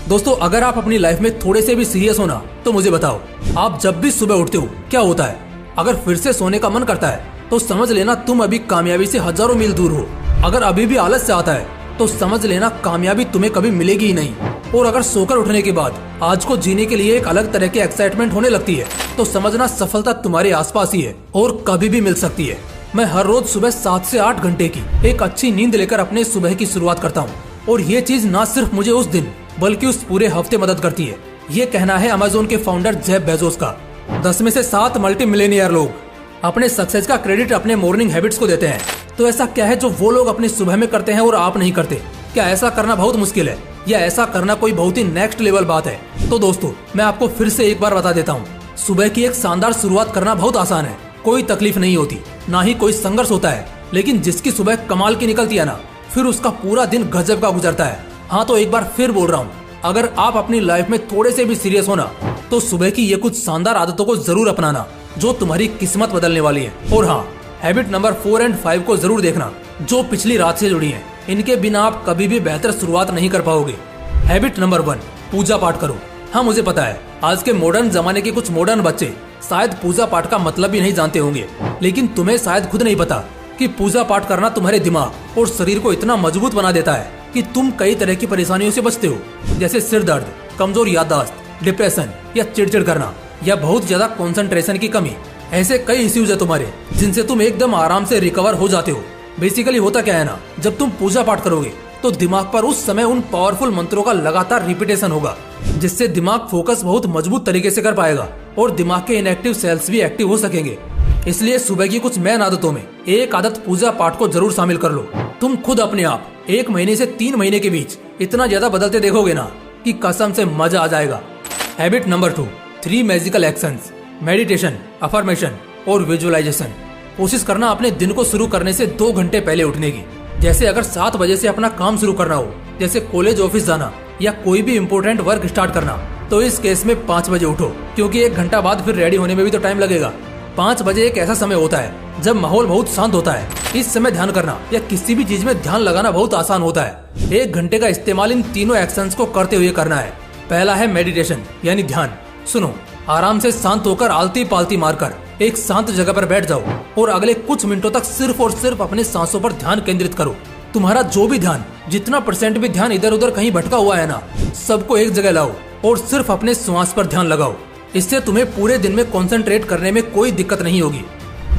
दोस्तों, अगर आप अपनी लाइफ में थोड़े से भी सीरियस हो ना, तो मुझे बताओ, आप जब भी सुबह उठते हो क्या होता है? अगर फिर से सोने का मन करता है तो समझ लेना तुम अभी कामयाबी से हजारों मील दूर हो। अगर अभी भी आलस से आता है तो समझ लेना कामयाबी तुम्हें कभी मिलेगी ही नहीं। और अगर सोकर उठने के बाद आज को जीने के लिए एक अलग तरह की एक्साइटमेंट होने लगती है तो समझना सफलता तुम्हारे आसपास ही है और कभी भी मिल सकती है। मैं हर रोज सुबह 7 से 8 घंटे की एक अच्छी नींद लेकर अपने सुबह की शुरुआत करता हूँ और ये चीज न सिर्फ मुझे उस दिन बल्कि उस पूरे हफ्ते मदद करती है। ये कहना है अमेज़न के फाउंडर जेफ बेजोस का। 10 में से 7 मल्टी मिलियनियर लोग अपने सक्सेस का क्रेडिट अपने मॉर्निंग हैबिट्स को देते हैं। तो ऐसा क्या है जो वो लोग अपनी सुबह में करते हैं और आप नहीं करते? क्या ऐसा करना बहुत मुश्किल है या ऐसा करना कोई बहुत ही नेक्स्ट लेवल बात है? तो दोस्तों, मैं आपको फिर से एक बार बता देता हूँ, सुबह की एक शानदार शुरुआत करना बहुत आसान है। कोई तकलीफ नहीं होती, ना ही कोई संघर्ष होता है, लेकिन जिसकी सुबह कमाल की निकलती है ना, फिर उसका पूरा दिन गजब का गुजरता है। हाँ, तो एक बार फिर बोल रहा हूँ, अगर आप अपनी लाइफ में थोड़े से भी सीरियस हो ना, तो सुबह की ये कुछ शानदार आदतों को जरूर अपनाना जो तुम्हारी किस्मत बदलने वाली है। और हाँ, हैबिट नंबर 4 और 5 को जरूर देखना जो पिछली रात से जुड़ी है। इनके बिना आप कभी भी बेहतर शुरुआत नहीं कर पाओगे। हैबिट नंबर 1, पूजा पाठ करो। हाँ, मुझे पता है आज के मॉडर्न जमाने के कुछ मॉडर्न बच्चे शायद पूजा पाठ का मतलब ही नहीं जानते होंगे, लेकिन तुम्हें शायद खुद नहीं पता कि पूजा पाठ करना तुम्हारे दिमाग और शरीर को इतना मजबूत बना देता है कि तुम कई तरह की परेशानियों से बचते हो, जैसे सिर दर्द, कमजोर याददाश्त, डिप्रेशन या चिड़चिड़ करना या बहुत ज्यादा कंसंट्रेशन की कमी। ऐसे कई इश्यूज है तुम्हारे जिनसे तुम एकदम आराम से रिकवर हो जाते हो। बेसिकली होता क्या है ना, जब तुम पूजा पाठ करोगे तो दिमाग पर उस समय उन पावरफुल मंत्रों का लगातार रिपीटेशन होगा, जिससे दिमाग फोकस बहुत मजबूत तरीके से कर पाएगा और दिमाग के इनएक्टिव सेल्स भी एक्टिव हो सकेंगे। इसलिए सुबह की कुछ मेन आदतों में एक आदत पूजा पाठ को जरूर शामिल कर लो। तुम खुद अपने आप 1 महीने से 3 महीने के बीच इतना ज्यादा बदलते देखोगे ना कि कसम से मजा आ जाएगा। Habit number 2, 3 magical actions, meditation, affirmation और विजुअलाइजेशन। कोशिश करना अपने दिन को शुरू करने से 2 घंटे पहले उठने की। जैसे अगर 7 बजे से अपना काम शुरू करना हो, जैसे कॉलेज, ऑफिस जाना या कोई भी इम्पोर्टेंट वर्क स्टार्ट करना, तो इस केस में 5 बजे उठो, क्योंकि 1 घंटा बाद फिर रेडी होने में भी तो टाइम लगेगा। 5 बजे एक ऐसा समय होता है जब माहौल बहुत शांत होता है। इस समय ध्यान करना या किसी भी चीज में ध्यान लगाना बहुत आसान होता है। 1 घंटे का इस्तेमाल इन तीनों एक्शंस को करते हुए करना है। पहला है मेडिटेशन यानी ध्यान। सुनो, आराम से शांत होकर आलती पालती मारकर एक शांत जगह पर बैठ जाओ और अगले कुछ मिनटों तक सिर्फ और सिर्फ अपने सांसों पर ध्यान केंद्रित करो। तुम्हारा जो भी ध्यान, जितना % भी ध्यान इधर उधर कहीं भटका हुआ है ना, सबको एक जगह लाओ और सिर्फ अपने श्वास पर ध्यान लगाओ। इससे तुम्हें पूरे दिन में कंसंट्रेट करने में कोई दिक्कत नहीं होगी।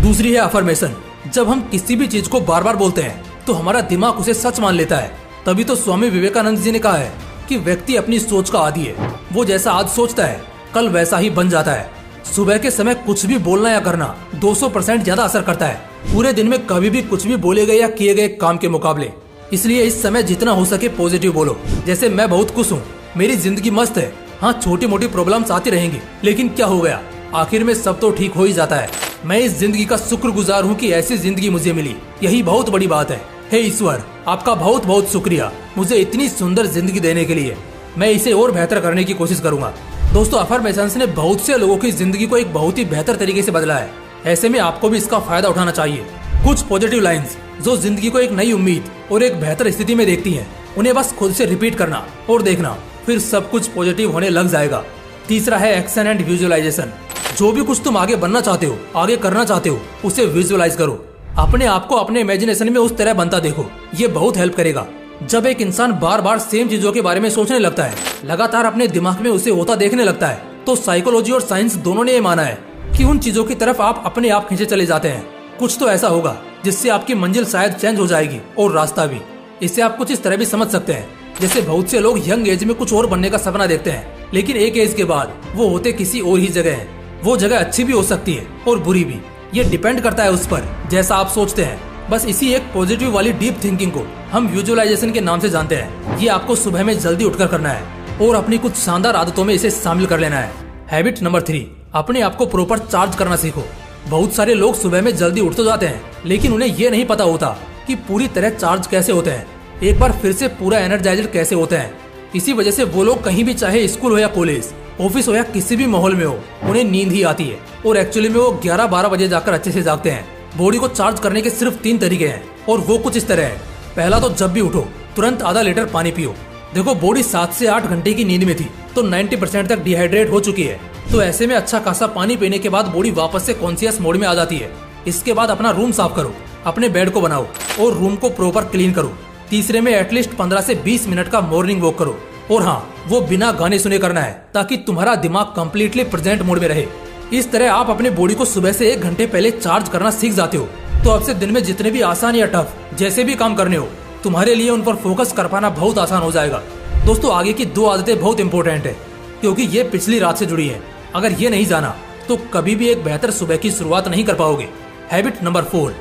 दूसरी है अफर्मेशन। जब हम किसी भी चीज को बार बार बोलते हैं तो हमारा दिमाग उसे सच मान लेता है। तभी तो स्वामी विवेकानंद जी ने कहा है कि व्यक्ति अपनी सोच का आदी है। वो जैसा आज सोचता है कल वैसा ही बन जाता है। सुबह के समय कुछ भी बोलना या करना 200% ज्यादा असर करता है पूरे दिन में कभी भी कुछ भी बोले गए या किए गए काम के मुकाबले। इसलिए इस समय जितना हो सके पॉजिटिव बोलो। जैसे मैं बहुत खुश हूँ, मेरी जिंदगी मस्त है। हाँ, छोटी मोटी प्रॉब्लम्स आती रहेंगी, लेकिन क्या हो गया, आखिर में सब तो ठीक हो ही जाता है। मैं इस जिंदगी का शुक्रगुजार हूँ कि ऐसी जिंदगी मुझे मिली, यही बहुत बड़ी बात है। हे ईश्वर, आपका बहुत बहुत शुक्रिया मुझे इतनी सुंदर जिंदगी देने के लिए। मैं इसे और बेहतर करने की कोशिश करूंगा। दोस्तों, अफर्मेशंस ने बहुत से लोगों की जिंदगी को एक बहुत ही बेहतर तरीके से बदला है। ऐसे में आपको भी इसका फायदा उठाना चाहिए। कुछ पॉजिटिव लाइंस जो जिंदगी को एक नई उम्मीद और एक बेहतर स्थिति में देखती हैं, उन्हें बस खुद से रिपीट करना और देखना, फिर सब कुछ पॉजिटिव होने लग जाएगा। तीसरा है एक्शन एंड विजुअलाइजेशन। जो भी कुछ तुम आगे बनना चाहते हो, आगे करना चाहते हो, उसे विजुअलाइज करो। अपने आप को अपने इमेजिनेशन में उस तरह बनता देखो। ये बहुत हेल्प करेगा। जब एक इंसान बार बार सेम चीजों के बारे में सोचने लगता है, लगातार अपने दिमाग में उसे होता देखने लगता है, तो साइकोलॉजी और साइंस दोनों ने ये माना है कि उन चीजों की तरफ आप अपने आप खींचे चले जाते हैं। कुछ तो ऐसा होगा जिससे आपकी मंजिल शायद चेंज हो जाएगी और रास्ता भी। इससे आप कुछ इस तरह भी समझ सकते हैं, जैसे बहुत से लोग यंग एज में कुछ और बनने का सपना देखते हैं, लेकिन एक एज के बाद वो होते किसी और ही जगह हैं। वो जगह अच्छी भी हो सकती है और बुरी भी। ये डिपेंड करता है उस पर जैसा आप सोचते हैं। बस इसी एक पॉजिटिव वाली डीप थिंकिंग को हम विजुअलाइजेशन के नाम से जानते हैं। ये आपको सुबह में जल्दी उठकर करना है और अपनी कुछ शानदार आदतों में इसे शामिल कर लेना है। हैबिट नंबर 3, अपने आप को प्रॉपर चार्ज करना सीखो। बहुत सारे लोग सुबह में जल्दी उठ तो जाते हैं, लेकिन उन्हें ये नहीं पता होता कि पूरी तरह चार्ज कैसे होते हैं, एक बार फिर से पूरा एनर्जाइज्ड कैसे होते हैं। इसी वजह से वो लोग कहीं भी, चाहे स्कूल हो या कॉलेज, ऑफिस हो या किसी भी माहौल में हो, उन्हें नींद ही आती है और एक्चुअली में वो 11-12 बजे जाकर अच्छे से जागते हैं। बॉडी को चार्ज करने के सिर्फ 3 तरीके हैं और वो कुछ इस तरह है। पहला तो जब भी उठो तुरंत आधा लीटर पानी पियो। देखो बॉडी 7 से 8 घंटे की नींद में थी तो 90% तक डिहाइड्रेट हो चुकी है। तो ऐसे में अच्छा खासा पानी पीने के बाद बॉडी वापस से कॉन्शियस मोड में आ जाती है। इसके बाद अपना रूम साफ करो, अपने बेड को बनाओ और रूम को प्रॉपर क्लीन करो। तीसरे में एटलीस्ट 15 से 20 मिनट का मॉर्निंग वॉक करो। और हाँ, वो बिना गाने सुने करना है ताकि तुम्हारा दिमाग कम्प्लीटली प्रेजेंट मोड में रहे। इस तरह आप अपने बॉडी को सुबह से 1 घंटे पहले चार्ज करना सीख जाते हो। तो अब से दिन में जितने भी आसान या टफ जैसे भी काम करने हो, तुम्हारे लिए उन पर फोकस कर पाना बहुत आसान हो जाएगा। दोस्तों आगे की 2 आदतें बहुत इंपॉर्टेंट है क्योंकि ये पिछली रात से जुड़ी है। अगर ये नहीं जाना तो कभी भी एक बेहतर सुबह की शुरुआत नहीं कर पाओगे। हैबिट नंबर 4,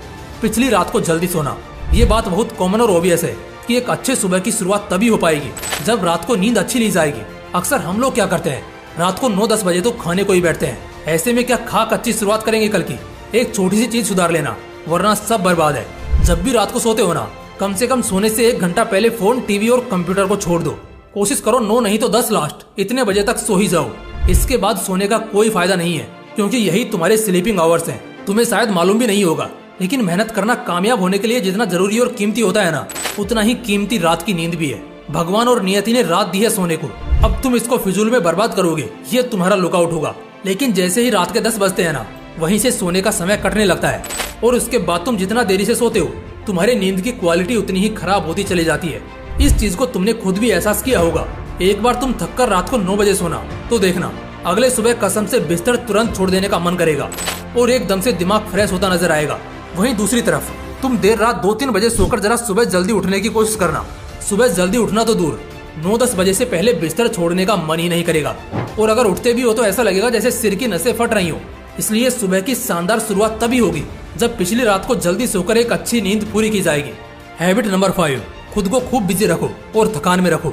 पिछली रात को जल्दी सोना। ये बात बहुत कॉमन और ऑब्वियस है कि एक अच्छे सुबह की शुरुआत तभी हो पाएगी जब रात को नींद अच्छी ली जाएगी। अक्सर हम लोग क्या करते हैं, रात को 9-10 बजे तो खाने को ही बैठते हैं। ऐसे में क्या खाक अच्छी शुरुआत करेंगे कल की? एक छोटी सी चीज सुधार लेना वरना सब बर्बाद है। जब भी रात को सोते हो ना, कम से कम सोने से 1 घंटा पहले फोन, टीवी और कंप्यूटर को छोड़ दो। कोशिश करो 9 नहीं तो 10 लास्ट इतने बजे तक सो ही जाओ। इसके बाद सोने का कोई फायदा नहीं है क्योंकि यही तुम्हारे स्लीपिंग आवर्स हैं। तुम्हें शायद मालूम भी नहीं होगा लेकिन मेहनत करना कामयाब होने के लिए जितना जरूरी और कीमती होता है ना, उतना ही कीमती रात की नींद भी है। भगवान और नियति ने रात दी है सोने को, अब तुम इसको फिजूल में बर्बाद करोगे, ये तुम्हारा लुकआउट होगा। लेकिन जैसे ही रात के 10 बजते हैं ना, वहीं से सोने का समय कटने लगता है और उसके बाद तुम जितना देरी से सोते हो, तुम्हारी नींद की क्वालिटी उतनी ही खराब होती चली जाती है। इस चीज को तुमने खुद भी एहसास किया होगा। एक बार तुम थककर रात को 9 बजे सोना तो देखना अगले सुबह कसम से बिस्तर तुरंत छोड़ देने का मन करेगा और एकदम से दिमाग फ्रेश होता नजर आएगा। वहीं दूसरी तरफ तुम देर रात 2-3 बजे सोकर जरा सुबह जल्दी उठने की कोशिश करना। सुबह जल्दी उठना तो दूर, 9-10 बजे से पहले बिस्तर छोड़ने का मन ही नहीं करेगा और अगर उठते भी हो तो ऐसा लगेगा जैसे सिर की नसें फट रही हो। इसलिए सुबह की शानदार शुरुआत तभी होगी जब पिछली रात को जल्दी सोकर एक अच्छी नींद पूरी की जाएगी। हैबिट नंबर 5, खुद को खूब बिजी रखो और थकान में रखो।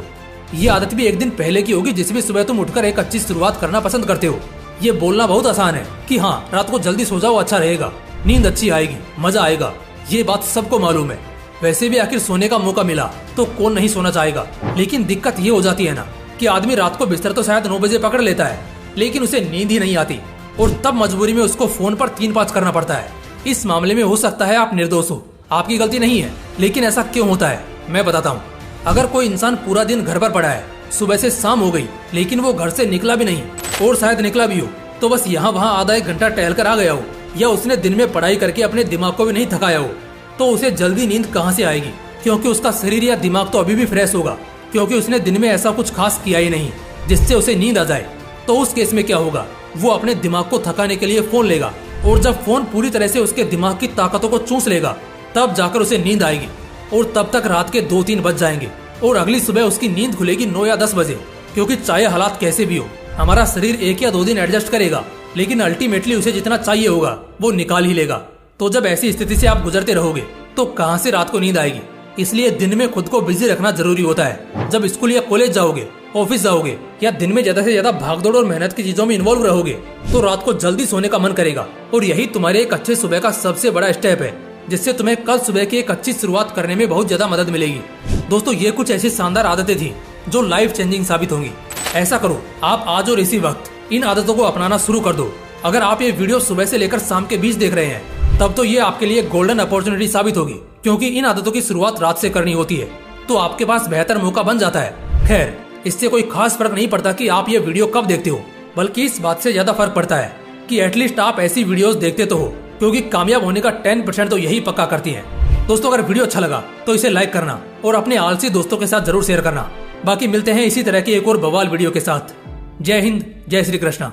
ये आदत भी एक दिन पहले की होगी जिस भी सुबह तुम उठकर एक अच्छी शुरुआत करना पसंद करते हो। ये बोलना बहुत आसान है कि हाँ रात को जल्दी सो जाओ, अच्छा रहेगा, नींद अच्छी आएगी, मजा आएगा। ये बात सबको मालूम है। वैसे भी आखिर सोने का मौका मिला तो कौन नहीं सोना चाहेगा। लेकिन दिक्कत ये हो जाती है ना कि आदमी रात को बिस्तर तो शायद 9 बजे पकड़ लेता है लेकिन उसे नींद ही नहीं आती और तब मजबूरी में उसको फोन पर 3-5 करना पड़ता है। इस मामले में हो सकता है आप निर्दोष हो, आपकी गलती नहीं है। लेकिन ऐसा क्यों होता है मैं बताता हूँ। अगर कोई इंसान पूरा दिन घर पर पड़ा है, सुबह से शाम हो गई लेकिन वो घर से निकला भी नहीं और शायद निकला भी हो तो बस यहाँ वहाँ आधा 1 घंटा टहल कर आ गया हो, या उसने दिन में पढ़ाई करके अपने दिमाग को भी नहीं थकाया हो, तो उसे जल्दी नींद कहाँ से आएगी? क्योंकि उसका शरीर या दिमाग तो अभी भी फ्रेश होगा क्योंकि उसने दिन में ऐसा कुछ खास किया ही नहीं जिससे उसे नींद आ जाए। तो उस केस में क्या होगा, वो अपने दिमाग को थकाने के लिए फोन लेगा और जब फोन पूरी तरह से उसके दिमाग की ताकतों को चूस लेगा तब जाकर उसे नींद आएगी और तब तक रात के 2-3 बज जाएंगे और अगली सुबह उसकी नींद खुलेगी 9 या 10 बजे। क्योंकि चाहे हालात कैसे भी हो, हमारा शरीर 1 या 2 दिन एडजस्ट करेगा लेकिन अल्टीमेटली उसे जितना चाहिए होगा वो निकाल ही लेगा। तो जब ऐसी स्थिति से आप गुजरते रहोगे तो कहां से रात को नींद आएगी? इसलिए दिन में खुद को बिजी रखना जरूरी होता है। जब स्कूल या कॉलेज जाओगे, ऑफिस जाओगे या दिन में ज्यादा से ज्यादा भागदौड़ और मेहनत की चीजों में इन्वॉल्व रहोगे तो रात को जल्दी सोने का मन करेगा और यही तुम्हारे एक अच्छे सुबह का सबसे बड़ा स्टेप है जिससे तुम्हें कल सुबह की एक अच्छी शुरुआत करने में बहुत ज्यादा मदद मिलेगी। दोस्तों ये कुछ ऐसी शानदार आदतें थी जो लाइफ चेंजिंग साबित होंगी। ऐसा करो, आप आज और इसी वक्त इन आदतों को अपनाना शुरू कर दो। अगर आप ये वीडियो सुबह से लेकर शाम के बीच देख रहे हैं तब तो ये आपके लिए गोल्डन अपॉर्चुनिटी साबित होगी क्योंकि इन आदतों की शुरुआत रात से करनी होती है तो आपके पास बेहतर मौका बन जाता है। खैर, इससे कोई खास फर्क नहीं पड़ता कि आप ये वीडियो कब देखते हो, बल्कि इस बात से ज्यादा फर्क पड़ता है कि एटलीस्ट आप ऐसी वीडियोस देखते तो हो क्योंकि कामयाब होने का 10% तो यही पक्का करती है। दोस्तों अगर वीडियो अच्छा लगा तो इसे लाइक करना और अपने आलसी दोस्तों के साथ जरूर शेयर करना। बाकी मिलते हैं इसी तरह की एक और बवाल वीडियो के साथ। जय हिंद, जय श्री कृष्णा।